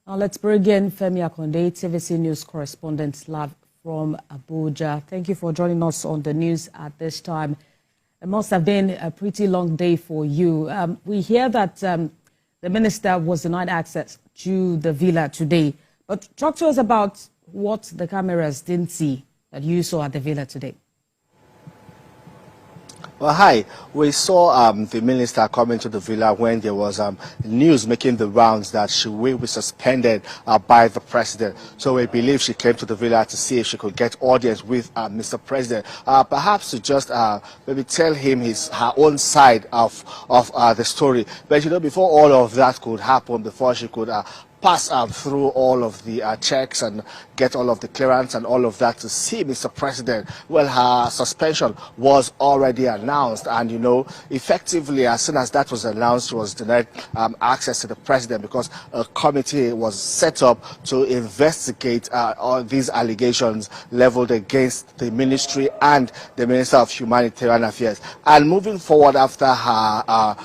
Now let's bring in Femi Akonde, TVC News correspondent live from Abuja. Thank you for joining us on the news at this time. It must have been a pretty long day for you. We hear that the minister was denied access to the villa today. But talk to us about what the cameras didn't see that you saw at the villa today. Well, hi. We saw the minister coming to the villa when there was news making the rounds that she will be suspended by the president. So we believe she came to the villa to see if she could get audience with Mr. President, perhaps to just maybe tell him her own side of the story. But you know, before all of that could happen, before she could pass through all of the checks and get all of the clearance and all of that to see Mr. President, well, her suspension was already announced. And, you know, effectively, as soon as that was announced, she was denied access to the president because a committee was set up to investigate all these allegations leveled against the ministry and the Minister of Humanitarian Affairs. And moving forward after her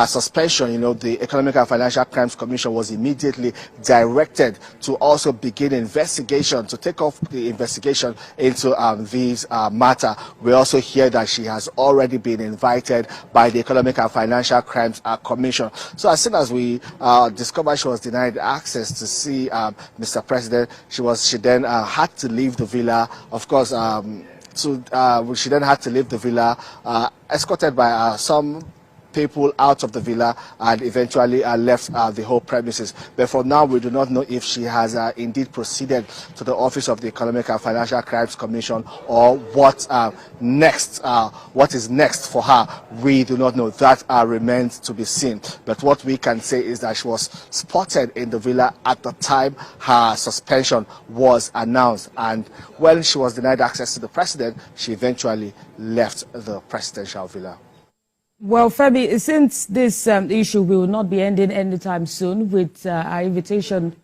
suspension, you know, the Economic and Financial Crimes Commission was immediately directed to also begin investigation, to take off the investigation into this matter. We also hear that she has already been invited by the Economic and Financial Crimes Commission. So as soon as we discovered she was denied access to see Mr. President, she then had to leave the villa. Of course, she then had to leave the villa, escorted by some people out of the villa, and eventually left the whole premises. But for now, we do not know if she has indeed proceeded to the office of the Economic and Financial Crimes Commission or what next. What is next for her, we do not know. That remains to be seen. But what we can say is that she was spotted in the villa at the time her suspension was announced, and when she was denied access to the president, she eventually left the presidential villa. Well, Femi, since this issue will not be ending anytime soon, with our invitation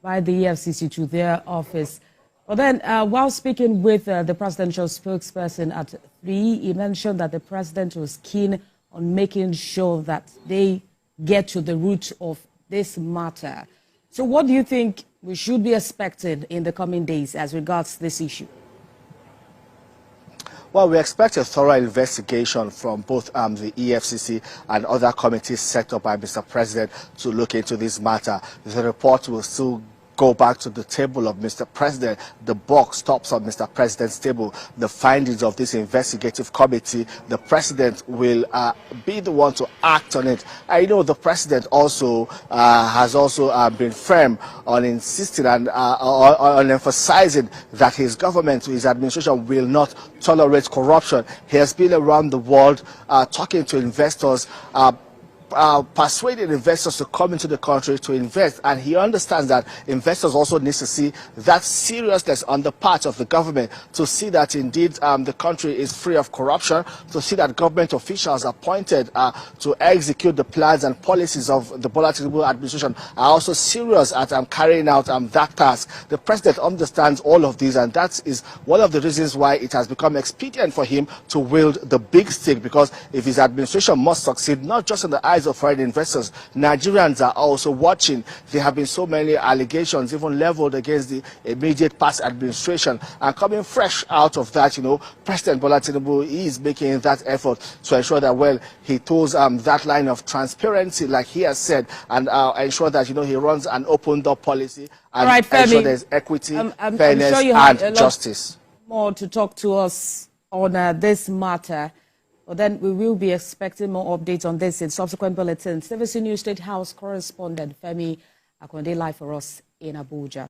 by the EFCC to their office. But then, while speaking with the presidential spokesperson at 3, he mentioned that the president was keen on making sure that they get to the root of this matter. So what do you think we should be expecting in the coming days as regards this issue? Well, we expect a thorough investigation from both the EFCC and other committees set up by Mr. President to look into this matter. The report will still go back to the table of Mr. President. The buck stops on Mr. President's table. The findings of this investigative committee, the President will be the one to act on it. I know the President also has also been firm on insisting and on emphasizing that his government, his administration, will not tolerate corruption. He has been around the world talking to investors, persuading investors to come into the country to invest, and he understands that investors also need to see that seriousness on the part of the government to see that indeed the country is free of corruption, to see that government officials appointed to execute the plans and policies of the Bola Tinubu administration are also serious at carrying out that task. The president understands all of these, and that is one of the reasons why it has become expedient for him to wield the big stick, because if his administration must succeed, not just in the eyes of foreign investors, Nigerians are also watching. There have been so many allegations even leveled against the immediate past administration, and coming fresh out of that, you know, President Bola Tinubu is making that effort to ensure that, well, he toes that line of transparency, like he has said, and ensure that, you know, he runs an open door policy and ensure there's equity, fairness, and justice. More to talk to us on this matter. But then we will be expecting more updates on this in subsequent bulletins. TVC News State House correspondent Femi Akonde live for us in Abuja.